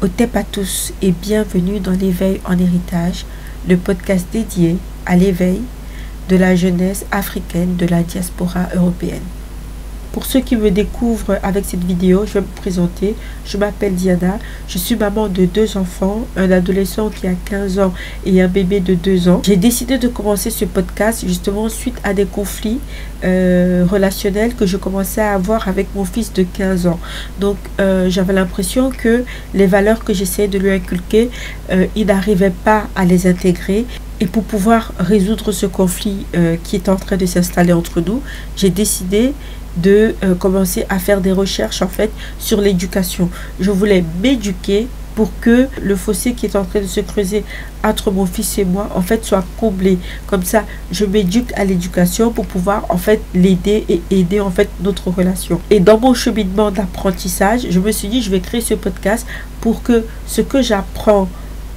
Otep à tous et bienvenue dans l'éveil en héritage, le podcast dédié à l'éveil de la jeunesse africaine de la diaspora européenne. Pour ceux qui me découvrent avec cette vidéo, je vais me présenter. Je m'appelle Diana, je suis maman de 2 enfants, un adolescent qui a 15 ans et un bébé de 2 ans. J'ai décidé de commencer ce podcast justement suite à des conflits relationnels que je commençais à avoir avec mon fils de 15 ans. Donc j'avais l'impression que les valeurs que j'essayais de lui inculquer, il n'arrivait pas à les intégrer. Et pour pouvoir résoudre ce conflit qui est en train de s'installer entre nous, j'ai décidé de commencer à faire des recherches en fait sur l'éducation. Je voulais m'éduquer pour que le fossé qui est en train de se creuser entre mon fils et moi en fait soit comblé. Comme ça, je m'éduque à l'éducation pour pouvoir en fait l'aider et aider en fait notre relation. Et dans mon cheminement d'apprentissage, je me suis dit je vais créer ce podcast pour que ce que j'apprends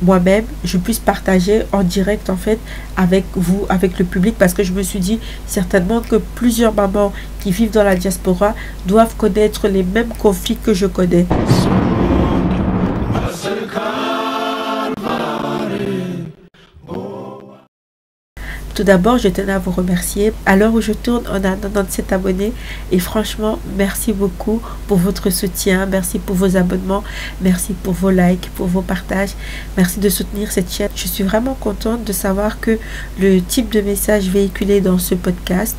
moi-même, je puisse partager en direct en fait avec vous, avec le public, parce que je me suis dit certainement que plusieurs mamans qui vivent dans la diaspora doivent connaître les mêmes conflits que je connais. Tout d'abord, je tenais à vous remercier. À l'heure où je tourne, on a 97 abonnés et franchement, merci beaucoup pour votre soutien. Merci pour vos abonnements. Merci pour vos likes, pour vos partages. Merci de soutenir cette chaîne. Je suis vraiment contente de savoir que le type de message véhiculé dans ce podcast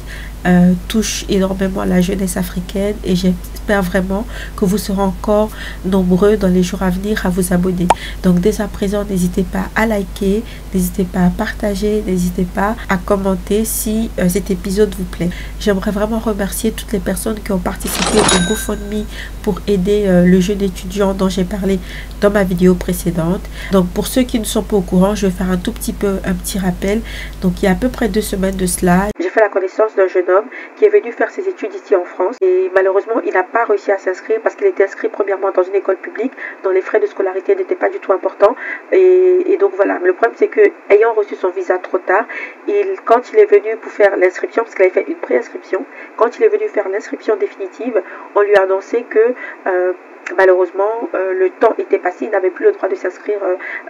touche énormément la jeunesse africaine et j'espère vraiment que vous serez encore nombreux dans les jours à venir à vous abonner. Donc dès à présent, n'hésitez pas à liker, n'hésitez pas à partager, n'hésitez pas à commenter si cet épisode vous plaît. J'aimerais vraiment remercier toutes les personnes qui ont participé au GoFundMe pour aider le jeune étudiant dont j'ai parlé dans ma vidéo précédente. Donc pour ceux qui ne sont pas au courant, je vais faire un petit rappel. Donc il y a à peu près 2 semaines de cela, j'ai fait la connaissance d'un jeune homme qui est venu faire ses études ici en France et malheureusement il n'a pas réussi à s'inscrire parce qu'il était inscrit premièrement dans une école publique dont les frais de scolarité n'étaient pas du tout importants et donc voilà. Mais le problème c'est que ayant reçu son visa trop tard, quand il est venu pour faire l'inscription, parce qu'il avait fait une préinscription, quand il est venu faire l'inscription définitive, on lui a annoncé que malheureusement le temps était passé, il n'avait plus le droit de s'inscrire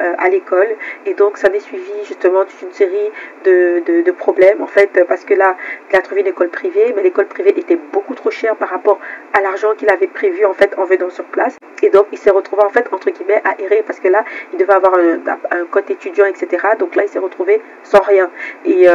à l'école et donc ça n'est suivi justement toute une série de problèmes en fait, parce que là il a trouvé une école privée, mais l'école privée était beaucoup trop chère par rapport à l'argent qu'il avait prévu en fait en venant sur place et donc il s'est retrouvé en fait entre guillemets à errer parce que là il devait avoir un code étudiant etc. Donc là il s'est retrouvé sans rien et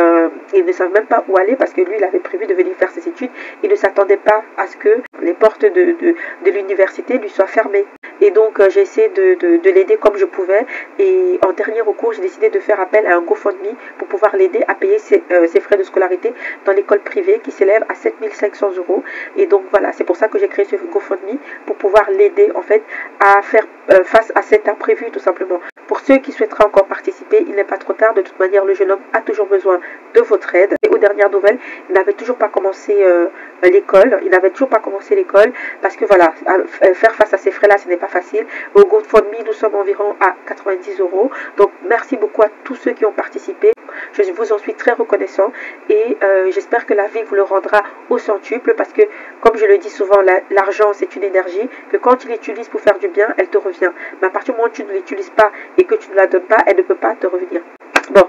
il ne savait même pas où aller parce que lui il avait prévu de venir faire ses études, il ne s'attendait pas à ce que les portes de l'université lui soient fermées et donc j'ai essayé de l'aider comme je pouvais et en dernier recours j'ai décidé de faire appel à un GoFundMe pour pouvoir l'aider à payer ses frais de scolarité dans l'école privée qui s'élève à 7 500 € et donc voilà, c'est pour ça que j'ai créé ce GoFundMe pour pouvoir l'aider en fait à faire face à cet imprévu tout simplement. Pour ceux qui souhaiteraient encore participer, il n'est pas trop tard, de toute manière le jeune homme a toujours besoin de votre aide et aux dernières nouvelles il n'avait toujours pas commencé l'école, parce que voilà, faire face à ces frais là ce n'est pas facile. Au GoFundMe nous sommes environ à 90 €, donc merci beaucoup à tous ceux qui ont participé, je vous en suis très reconnaissant et j'espère que la vie vous le rendra au centuple parce que comme je le dis souvent, l'argent c'est une énergie que quand tu l'utilises pour faire du bien, elle te revient, mais à partir du moment où tu ne l'utilises pas et que tu ne la donnes pas, elle ne peut pas te revenir. Bon,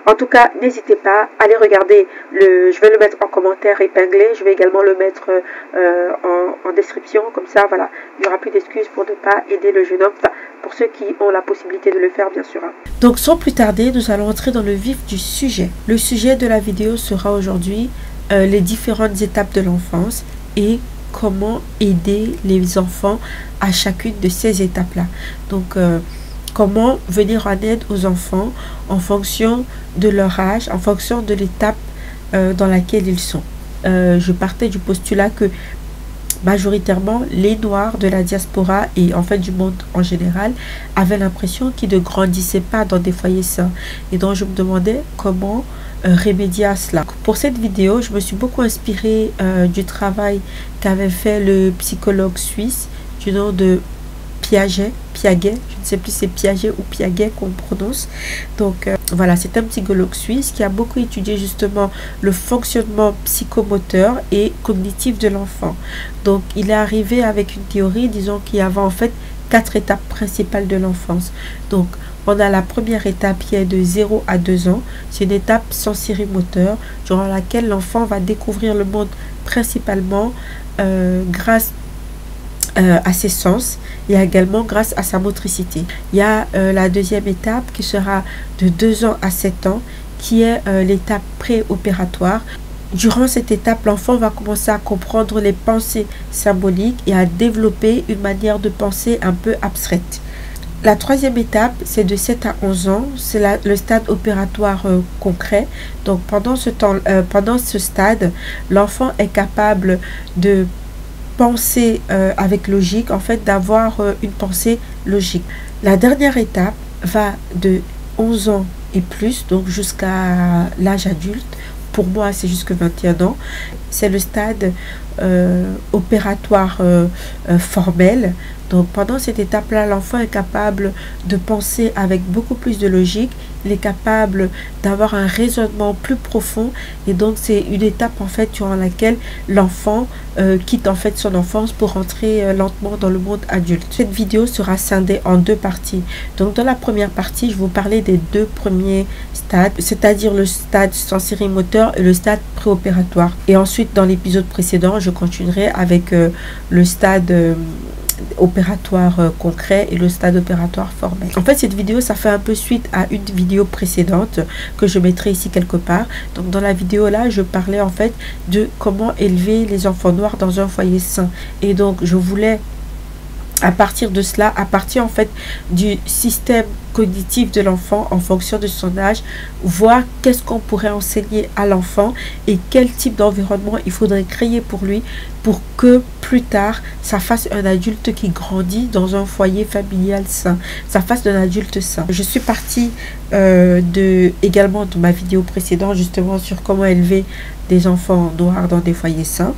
en tout cas, n'hésitez pas, allez regarder, je vais le mettre en commentaire épinglé, je vais également le mettre en description, comme ça, voilà, il n'y aura plus d'excuses pour ne pas aider le jeune homme, enfin, pour ceux qui ont la possibilité de le faire, bien sûr. Donc, sans plus tarder, nous allons entrer dans le vif du sujet. Le sujet de la vidéo sera aujourd'hui les différentes étapes de l'enfance et comment aider les enfants à chacune de ces étapes-là. Donc, comment venir en aide aux enfants en fonction de leur âge, en fonction de l'étape dans laquelle ils sont. Je partais du postulat que majoritairement les Noirs de la diaspora et en fait du monde en général avaient l'impression qu'ils ne grandissaient pas dans des foyers sains. Et donc je me demandais comment remédier à cela. Pour cette vidéo, je me suis beaucoup inspirée du travail qu'avait fait le psychologue suisse du nom de Piaget, je ne sais plus si c'est Piaget ou Piaget qu'on prononce. Donc voilà, c'est un psychologue suisse qui a beaucoup étudié justement le fonctionnement psychomoteur et cognitif de l'enfant. Donc il est arrivé avec une théorie, disons, qu'il y avait en fait 4 étapes principales de l'enfance. Donc, on a la première étape qui est de 0 à 2 ans. C'est une étape sensori-moteur durant laquelle l'enfant va découvrir le monde principalement grâce à ses sens et également grâce à sa motricité. Il y a la deuxième étape qui sera de 2 ans à 7 ans qui est l'étape préopératoire. Durant cette étape, l'enfant va commencer à comprendre les pensées symboliques et à développer une manière de penser un peu abstraite. La troisième étape, c'est de 7 à 11 ans, c'est le stade opératoire concret. Donc pendant ce stade, l'enfant est capable de penser avec logique, en fait d'avoir une pensée logique. La dernière étape va de 11 ans et plus, donc jusqu'à l'âge adulte. Pour moi, c'est jusque 21 ans. C'est le stade opératoire formel. Donc, pendant cette étape-là, l'enfant est capable de penser avec beaucoup plus de logique. Il est capable d'avoir un raisonnement plus profond. Et donc, c'est une étape, en fait, durant laquelle l'enfant quitte, en fait, son enfance pour rentrer lentement dans le monde adulte. Cette vidéo sera scindée en 2 parties. Donc, dans la première partie, je vais vous parler des 2 premiers stades, c'est-à-dire le stade sensori-moteur et le stade préopératoire. Et ensuite, dans l'épisode précédent, je continuerai avec le stade opératoire concret et le stade opératoire formel. En fait, cette vidéo, ça fait un peu suite à une vidéo précédente que je mettrai ici quelque part. Donc, dans la vidéo là, je parlais en fait de comment élever les enfants noirs dans un foyer sain. Et donc, je voulais à partir de cela, à partir en fait du système cognitif de l'enfant en fonction de son âge, voir qu'est-ce qu'on pourrait enseigner à l'enfant et quel type d'environnement il faudrait créer pour lui pour que plus tard ça fasse un adulte qui grandit dans un foyer familial sain, ça fasse d'un adulte sain. Je suis partie également de ma vidéo précédente justement sur comment élever des enfants noirs dans des foyers sains.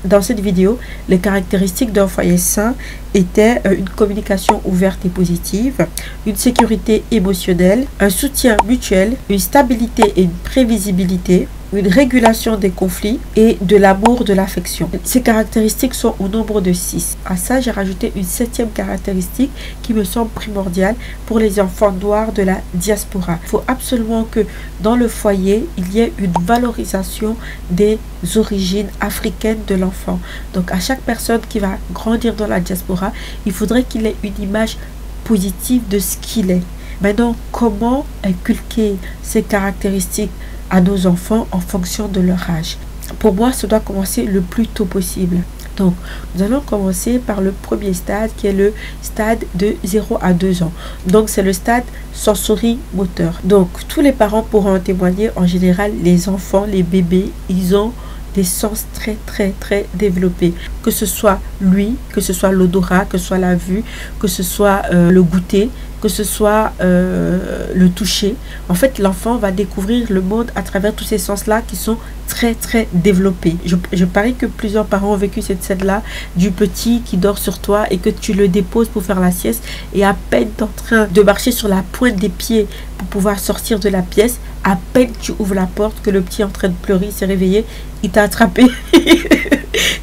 Dans cette vidéo, les caractéristiques d'un foyer sain étaient une communication ouverte et positive, une sécurité émotionnelle, un soutien mutuel, une stabilité et une prévisibilité, une régulation des conflits et de l'amour, de l'affection. Ces caractéristiques sont au nombre de 6. À ça, j'ai rajouté une 7e caractéristique qui me semble primordiale pour les enfants noirs de la diaspora. Il faut absolument que dans le foyer, il y ait une valorisation des origines africaines de l'enfant. Donc, à chaque personne qui va grandir dans la diaspora, il faudrait qu'il ait une image positive de ce qu'il est. Maintenant, comment inculquer ces caractéristiques à nos enfants en fonction de leur âge? Pour moi, ça doit commencer le plus tôt possible. Donc, nous allons commencer par le premier stade qui est le stade de 0 à 2 ans. Donc, c'est le stade sensori-moteur. Donc, tous les parents pourront en témoigner. En général, les enfants, les bébés, ils ont des sens très développés. Que ce soit l'ouïe, que ce soit l'odorat, que ce soit la vue, que ce soit le goûter, que ce soit le toucher. En fait, l'enfant va découvrir le monde à travers tous ces sens-là qui sont très développés. Je parie que plusieurs parents ont vécu cette scène-là du petit qui dort sur toi et que tu le déposes pour faire la sieste et à peine tu es en train de marcher sur la pointe des pieds pour pouvoir sortir de la pièce, à peine tu ouvres la porte que le petit est en train de pleurer, il s'est réveillé, il t'a attrapé.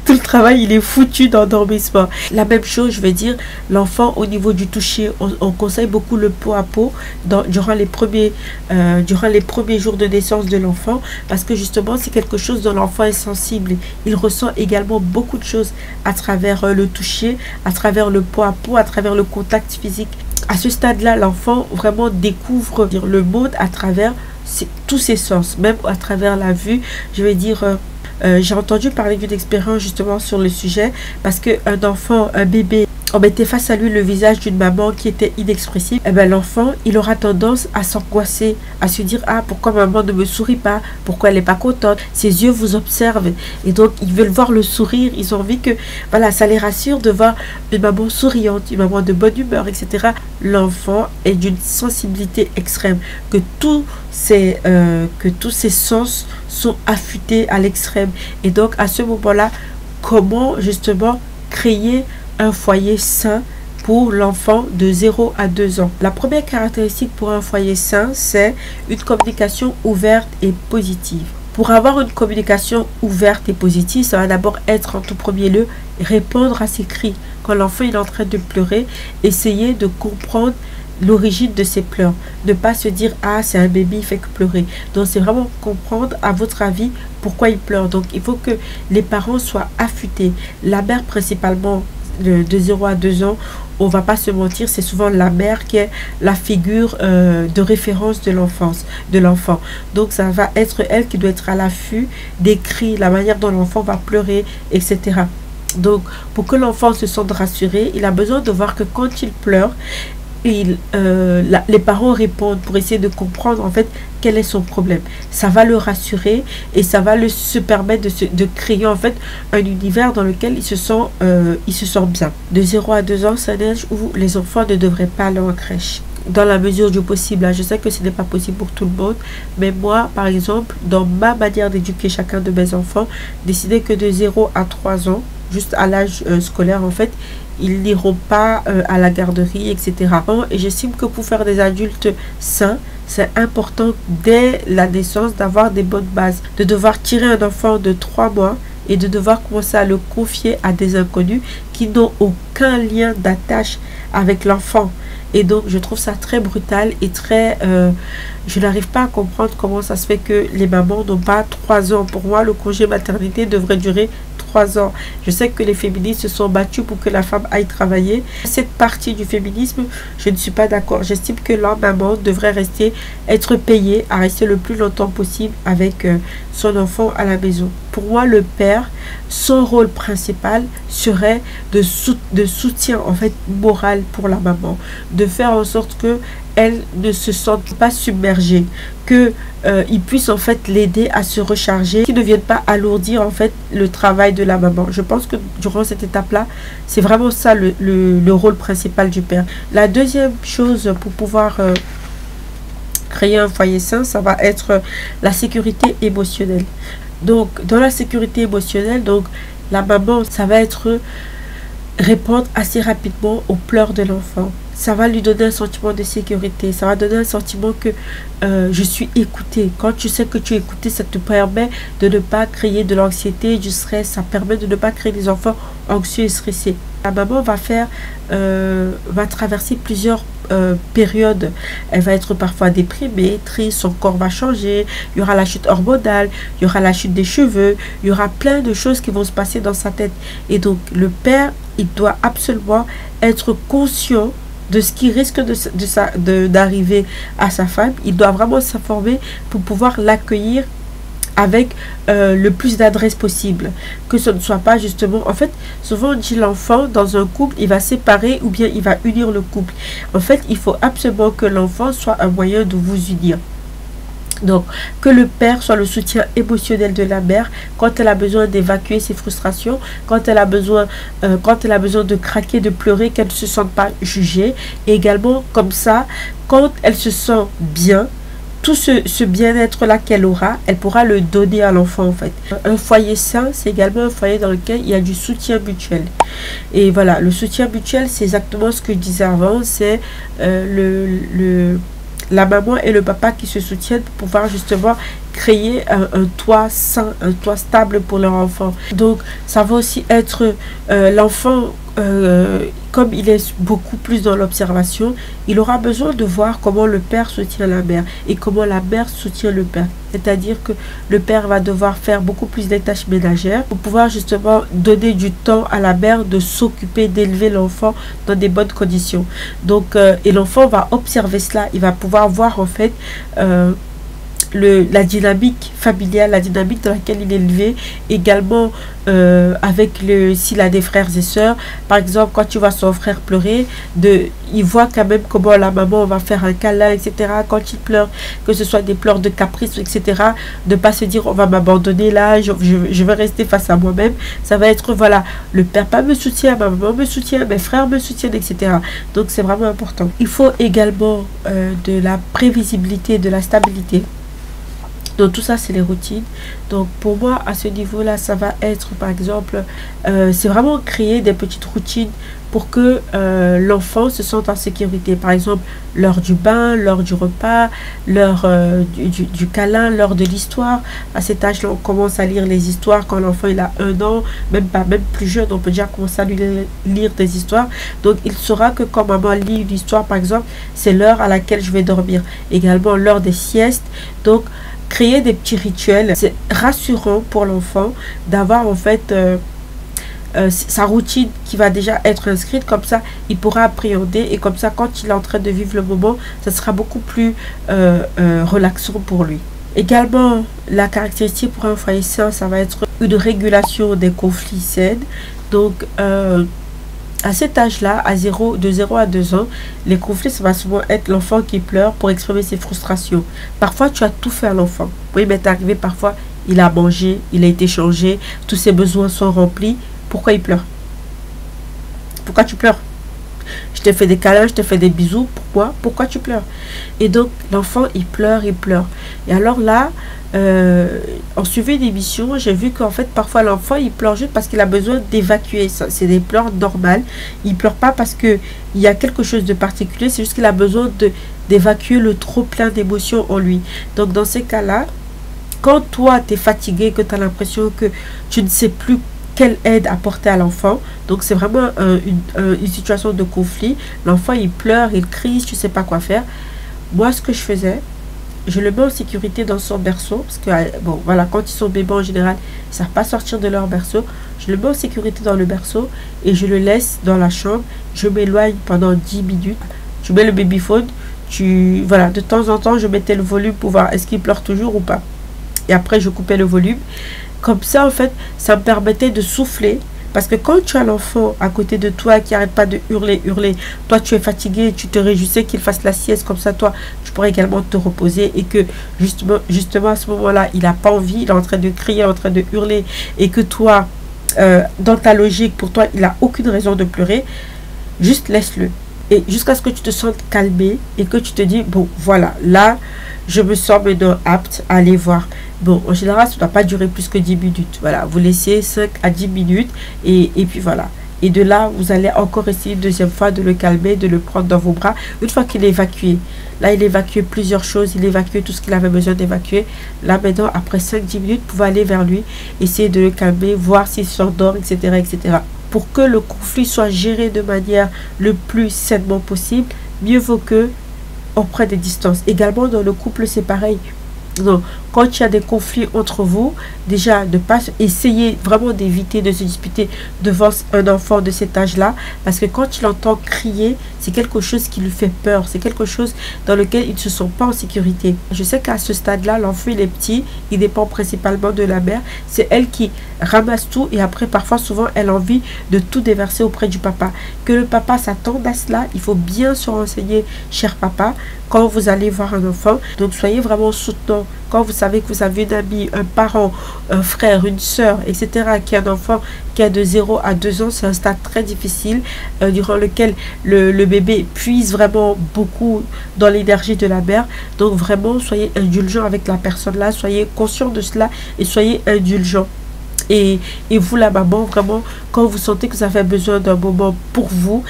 Tout le travail, il est foutu d'endormissement. La même chose, je veux dire, l'enfant au niveau du toucher, on conseille beaucoup le pot à pot durant les premiers jours de naissance de l'enfant parce que justement, c'est quelque chose dont l'enfant est sensible. Il ressent également beaucoup de choses à travers le toucher, à travers le pot à pot, à travers le contact physique. À ce stade-là, l'enfant vraiment découvre le monde à travers tous ses sens, même à travers la vue. Je veux dire, j'ai entendu parler d'une expérience justement sur le sujet parce qu'un enfant, un bébé, on mettait face à lui le visage d'une maman qui était inexpressive, et bien l'enfant, il aura tendance à s'angoisser, à se dire, ah, pourquoi maman ne me sourit pas, pourquoi elle n'est pas contente, ses yeux vous observent, et donc ils veulent voir le sourire, ils ont envie que, voilà, ça les rassure de voir une maman souriante, une maman de bonne humeur, etc. L'enfant est d'une sensibilité extrême, que tous ces sens sont affûtés à l'extrême, et donc à ce moment-là, comment justement créer un foyer sain pour l'enfant de 0 à 2 ans. La première caractéristique pour un foyer sain, c'est une communication ouverte et positive. Pour avoir une communication ouverte et positive, ça va d'abord être en tout premier lieu répondre à ses cris. Quand l'enfant est en train de pleurer, essayez de comprendre l'origine de ses pleurs. Ne pas se dire ah c'est un bébé, il fait que pleurer. Donc c'est vraiment comprendre à votre avis pourquoi il pleure. Donc il faut que les parents soient affûtés. La mère principalement de 0 à 2 ans, on va pas se mentir, c'est souvent la mère qui est la figure de référence de l'enfance, de l'enfant. Donc ça va être elle qui doit être à l'affût des cris, la manière dont l'enfant va pleurer, etc. Donc pour que l'enfant se sente rassuré, il a besoin de voir que quand il pleure, les parents répondent pour essayer de comprendre en fait quel est son problème. Ça va le rassurer et ça va se permettre de créer en fait un univers dans lequel il se sent bien. De 0 à 2 ans, c'est un âge où les enfants ne devraient pas aller en crèche. Dans la mesure du possible, je sais que ce n'est pas possible pour tout le monde, mais moi par exemple, dans ma manière d'éduquer chacun de mes enfants, décider que de 0 à 3 ans, juste à l'âge scolaire en fait, ils n'iront pas à la garderie, etc. Et j'estime que pour faire des adultes sains, c'est important dès la naissance d'avoir des bonnes bases, de devoir tirer un enfant de 3 mois et de devoir commencer à le confier à des inconnus qui n'ont aucun lien d'attache avec l'enfant. Et donc je trouve ça très brutal et très... je n'arrive pas à comprendre comment ça se fait que les mamans n'ont pas 3 ans. Pour moi, le congé maternité devrait durer 3 ans. Je sais que les féministes se sont battus pour que la femme aille travailler. Cette partie du féminisme, je ne suis pas d'accord. J'estime que la maman devrait être payée à rester le plus longtemps possible avec son enfant à la maison. Pour moi, le père, son rôle principal serait de soutien en fait moral pour la maman, de faire en sorte que elle ne se sente pas submergée, que il puisse en fait l'aider à se recharger, qu'il ne vienne pas alourdir en fait le travail de la maman. Je pense que durant cette étape-là, c'est vraiment ça le rôle principal du père. La deuxième chose pour pouvoir créer un foyer sain, ça va être la sécurité émotionnelle. Donc dans la sécurité émotionnelle, donc la maman, ça va être répondre assez rapidement aux pleurs de l'enfant. Ça va lui donner un sentiment de sécurité. Ça va donner un sentiment que je suis écoutée. Quand tu sais que tu es écouté, ça te permet de ne pas créer de l'anxiété, du stress. Ça permet de ne pas créer des enfants anxieux et stressés. La maman va traverser plusieurs périodes. Elle va être parfois déprimée, triste, son corps va changer. Il y aura la chute hormonale, il y aura la chute des cheveux. Il y aura plein de choses qui vont se passer dans sa tête. Et donc, le père, il doit absolument être conscient de ce qui risque d'arriver à sa femme. Il doit vraiment s'informer pour pouvoir l'accueillir avec le plus d'adresse possible, que ce ne soit pas justement, en fait souvent on dit l'enfant dans un couple il va séparer ou bien il va unir le couple. En fait il faut absolument que l'enfant soit un moyen de vous unir. Donc, que le père soit le soutien émotionnel de la mère quand elle a besoin d'évacuer ses frustrations, quand elle a besoin de craquer, de pleurer, qu'elle ne se sente pas jugée. Et également, comme ça, quand elle se sent bien, tout ce bien-être-là qu'elle aura, elle pourra le donner à l'enfant en fait. Un foyer sain, c'est également un foyer dans lequel il y a du soutien mutuel. Et voilà, le soutien mutuel, c'est exactement ce que je disais avant, c'est la maman et le papa qui se soutiennent pour pouvoir justement créer un toit sain, un toit stable pour leur enfant. Donc ça va aussi être l'enfant, comme il est beaucoup plus dans l'observation, il aura besoin de voir comment le père soutient la mère et comment la mère soutient le père. C'est-à-dire que le père va devoir faire beaucoup plus des tâches ménagères pour pouvoir justement donner du temps à la mère de s'occuper d'élever l'enfant dans des bonnes conditions. Donc, et l'enfant va observer cela, il va pouvoir voir en fait la dynamique familiale, la dynamique dans laquelle il est élevé, également s'il a des frères et sœurs. Par exemple, quand tu vois son frère pleurer, il voit quand même comment la maman va faire un câlin, etc. Quand il pleure, que ce soit des pleurs de caprice, etc. De pas se dire on va m'abandonner là, je vais rester face à moi-même. Ça va être voilà, le papa me soutient, ma maman me soutient, mes frères me soutiennent, etc. Donc c'est vraiment important. Il faut également de la prévisibilité, de la stabilité. Donc tout ça, c'est les routines. Donc pour moi, à ce niveau-là, ça va être, par exemple, c'est vraiment créer des petites routines pour que l'enfant se sente en sécurité. Par exemple, l'heure du bain, l'heure du repas, l'heure du câlin, l'heure de l'histoire. À cet âge-là, on commence à lire les histoires quand l'enfant il a 1 an, même pas, même plus jeune, on peut déjà commencer à lui lire des histoires. Donc il saura que quand maman lit une histoire, par exemple, c'est l'heure à laquelle je vais dormir. Également l'heure des siestes. Donc créer des petits rituels, c'est rassurant pour l'enfant d'avoir en fait sa routine qui va déjà être inscrite. Comme ça il pourra appréhender, et comme ça quand il est en train de vivre le moment, ça sera beaucoup plus relaxant pour lui. Également, la caractéristique pour un foyer sain, ça va être une régulation des conflits saines. Donc à cet âge-là, de 0 à 2 ans, les conflits, ça va souvent être l'enfant qui pleure pour exprimer ses frustrations. Parfois, tu as tout fait à l'enfant. Oui, mais t'es arrivé, parfois, il a mangé, il a été changé, tous ses besoins sont remplis. Pourquoi il pleure? Pourquoi tu pleures? Je te fais des câlins, je te fais des bisous. Pourquoi tu pleures? Et donc, l'enfant, il pleure, il pleure. Et alors là, en suivant une émission, j'ai vu qu'en fait, parfois, l'enfant, il pleure juste parce qu'il a besoin d'évacuer. C'est des pleurs normales. Il pleure pas parce qu'il y a quelque chose de particulier. C'est juste qu'il a besoin d'évacuer le trop plein d'émotions en lui. Donc, dans ces cas-là, quand toi, tu es fatigué, que tu as l'impression que tu ne sais plus quelle aide apporter à l'enfant, donc c'est vraiment une situation de conflit, l'enfant il pleure, il crie, tu sais pas quoi faire. Moi, ce que je faisais, je le mets en sécurité dans son berceau, parce que bon voilà, quand ils sont bébés en général, ils ne savent pas sortir de leur berceau. Je le mets en sécurité dans le berceau et je le laisse dans la chambre. Je m'éloigne pendant 10 minutes. Je mets le babyphone, voilà, de temps en temps je mettais le volume pour voir est-ce qu'il pleure toujours ou pas, et après je coupais le volume. Comme ça, en fait, ça me permettait de souffler. Parce que quand tu as l'enfant à côté de toi qui n'arrête pas de hurler, toi tu es fatigué, tu te réjouissais qu'il fasse la sieste. Comme ça, toi, tu pourrais également te reposer. Et que justement à ce moment-là, il n'a pas envie, il est en train de crier, en train de hurler. Et que toi, dans ta logique, pour toi, il n'a aucune raison de pleurer. Juste laisse-le. Et jusqu'à ce que tu te sentes calmé et que tu te dis, bon, voilà, là, je me sens maintenant apte à aller voir. Bon, en général, ça ne doit pas durer plus que 10 minutes. Voilà, vous laissez 5 à 10 minutes et puis voilà. Et de là, vous allez encore essayer une deuxième fois de le calmer, de le prendre dans vos bras. Une fois qu'il est évacué, là, il évacue plusieurs choses. Il évacue tout ce qu'il avait besoin d'évacuer. Là, maintenant, après 5-10 minutes, vous pouvez aller vers lui, essayer de le calmer, voir s'il s'endort, etc., etc. Pour que le conflit soit géré de manière le plus sainement possible, mieux vaut que on prenne des distances. Également, dans le couple, c'est pareil. Donc, quand il y a des conflits entre vous, déjà, de pas essayer vraiment d'éviter de se disputer devant un enfant de cet âge-là, parce que quand il entend crier, c'est quelque chose qui lui fait peur, c'est quelque chose dans lequel il ne se sent pas en sécurité. Je sais qu'à ce stade-là, l'enfant il est petit, il dépend principalement de la mère, c'est elle qui ramasse tout et après, parfois, souvent, elle a envie de tout déverser auprès du papa. Que le papa s'attende à cela, il faut bien se renseigner, cher papa, quand vous allez voir un enfant. Donc, soyez vraiment soutenant. Quand vous savez que vous avez une amie, un parent, un frère, une soeur, etc., qui a un enfant qui a de 0 à 2 ans, c'est un stade très difficile durant lequel le bébé puise vraiment beaucoup dans l'énergie de la mère. Donc vraiment, soyez indulgent avec la personne là, soyez conscient de cela et soyez indulgent. Et vous, la maman, vraiment, quand vous sentez que vous avez besoin d'un moment pour vous,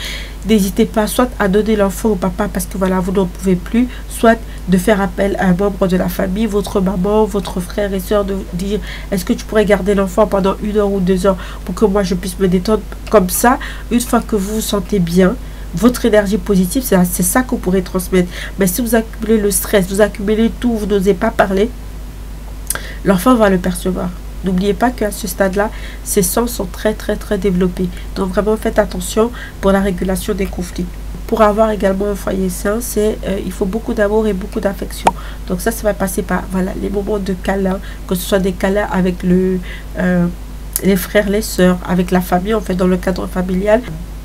n'hésitez pas soit à donner l'enfant au papa parce que voilà, vous n'en pouvez plus, soit de faire appel à un membre de la famille, votre maman, votre frère et soeur, de dire est-ce que tu pourrais garder l'enfant pendant 1 heure ou 2 heures pour que moi je puisse me détendre. Comme ça, une fois que vous vous sentez bien, votre énergie positive, c'est ça que vous pourrez transmettre. Mais si vous accumulez le stress, vous accumulez tout, vous n'osez pas parler, l'enfant va le percevoir. N'oubliez pas qu'à ce stade-là, ces sens sont très développés. Donc vraiment, faites attention pour la régulation des conflits. Pour avoir également un foyer sain, il faut beaucoup d'amour et beaucoup d'affection. Donc ça va passer par voilà, les moments de câlin, que ce soit des câlins avec les frères, les sœurs, avec la famille, en fait, dans le cadre familial.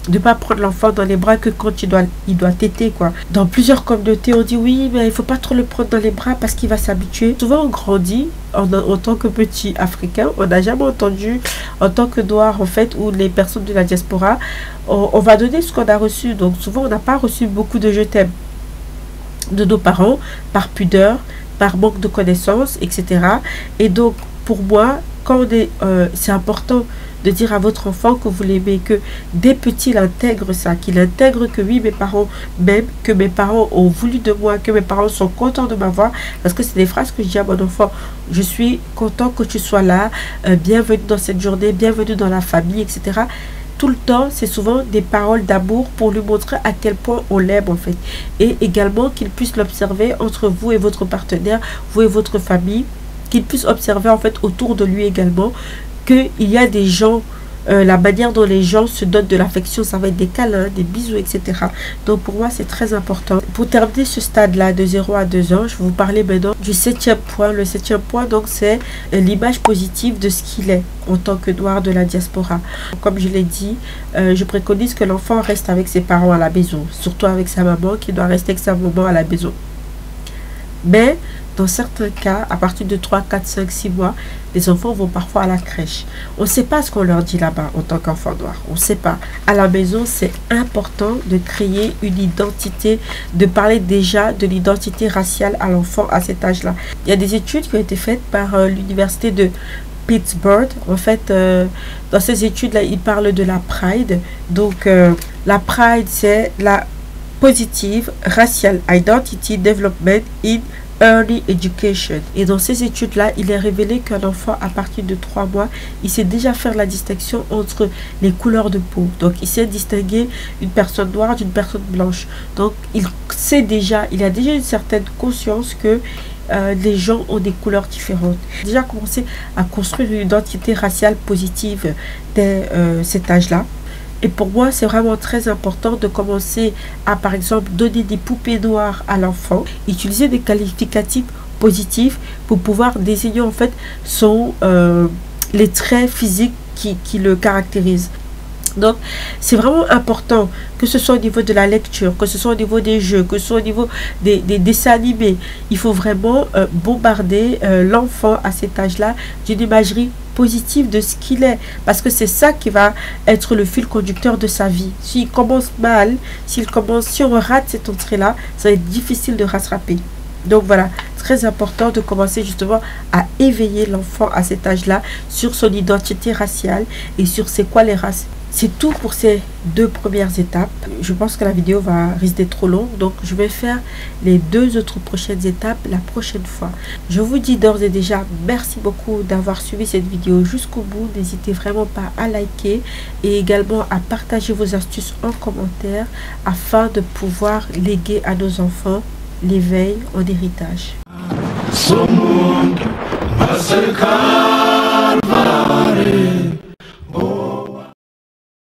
De ne pas prendre l'enfant dans les bras que quand il doit téter, quoi. Dans plusieurs communautés, on dit oui, mais il ne faut pas trop le prendre dans les bras parce qu'il va s'habituer. Souvent, on grandit en tant que petit africain. On n'a jamais entendu, en tant que noir, en fait, ou les personnes de la diaspora, on va donner ce qu'on a reçu. Donc, souvent, on n'a pas reçu beaucoup de je t'aime de nos parents, par pudeur, par manque de connaissances, etc. Et donc, pour moi, quand c'est important de dire à votre enfant que vous l'aimez, que dès petit il intègre ça, qu'il intègre que oui, mes parents m'aiment, que mes parents ont voulu de moi, que mes parents sont contents de m'avoir, parce que c'est des phrases que je dis à mon enfant: je suis content que tu sois là, bienvenue dans cette journée, bienvenue dans la famille, etc. Tout le temps, c'est souvent des paroles d'amour pour lui montrer à quel point on l'aime en fait. Et également qu'il puisse l'observer entre vous et votre partenaire, vous et votre famille, qu'il puisse observer en fait autour de lui également qu'il y a des gens, la manière dont les gens se donnent de l'affection, ça va être des câlins, des bisous, etc. Donc pour moi, c'est très important. Pour terminer ce stade-là de 0 à 2 ans, je vais vous parler maintenant du 7e point. Le 7e point, donc, c'est l'image positive de ce qu'il est en tant que noir de la diaspora. Comme je l'ai dit, je préconise que l'enfant reste avec ses parents à la maison, surtout avec sa maman, qui doit rester avec sa maman à la maison. Mais dans certains cas, à partir de 3, 4, 5, 6 mois, les enfants vont parfois à la crèche. On ne sait pas ce qu'on leur dit là-bas en tant qu'enfant noir. On ne sait pas. À la maison, c'est important de créer une identité, de parler déjà de l'identité raciale à l'enfant à cet âge-là. Il y a des études qui ont été faites par l'université de Pittsburgh. En fait, dans ces études-là, ils parlent de la Pride. Donc, la Pride, c'est la Positive Racial Identity Development in Early Education. Et dans ces études-là, il est révélé qu'un enfant, à partir de 3 mois, il sait déjà faire la distinction entre les couleurs de peau. Donc, il sait distinguer une personne noire d'une personne blanche. Donc, il sait déjà, il a déjà une certaine conscience que les gens ont des couleurs différentes. Déjà commencé à construire une identité raciale positive dès cet âge-là. Et pour moi, c'est vraiment très important de commencer à, par exemple, donner des poupées noires à l'enfant, utiliser des qualificatifs positifs pour pouvoir désigner en fait les traits physiques qui le caractérisent. Donc, c'est vraiment important, que ce soit au niveau de la lecture, que ce soit au niveau des jeux, que ce soit au niveau des dessins animés. Il faut vraiment bombarder l'enfant à cet âge-là d'une imagerie positive de ce qu'il est. Parce que c'est ça qui va être le fil conducteur de sa vie. S'il commence mal, si on rate cette entrée-là, ça va être difficile de rattraper. Donc voilà, très important de commencer justement à éveiller l'enfant à cet âge-là sur son identité raciale et sur c'est quoi les races. C'est tout pour ces 2 premières étapes. Je pense que la vidéo risque d'être trop longue, donc je vais faire les 2 autres prochaines étapes la prochaine fois. Je vous dis d'ores et déjà merci beaucoup d'avoir suivi cette vidéo jusqu'au bout. N'hésitez vraiment pas à liker et également à partager vos astuces en commentaire afin de pouvoir léguer à nos enfants l'éveil en héritage.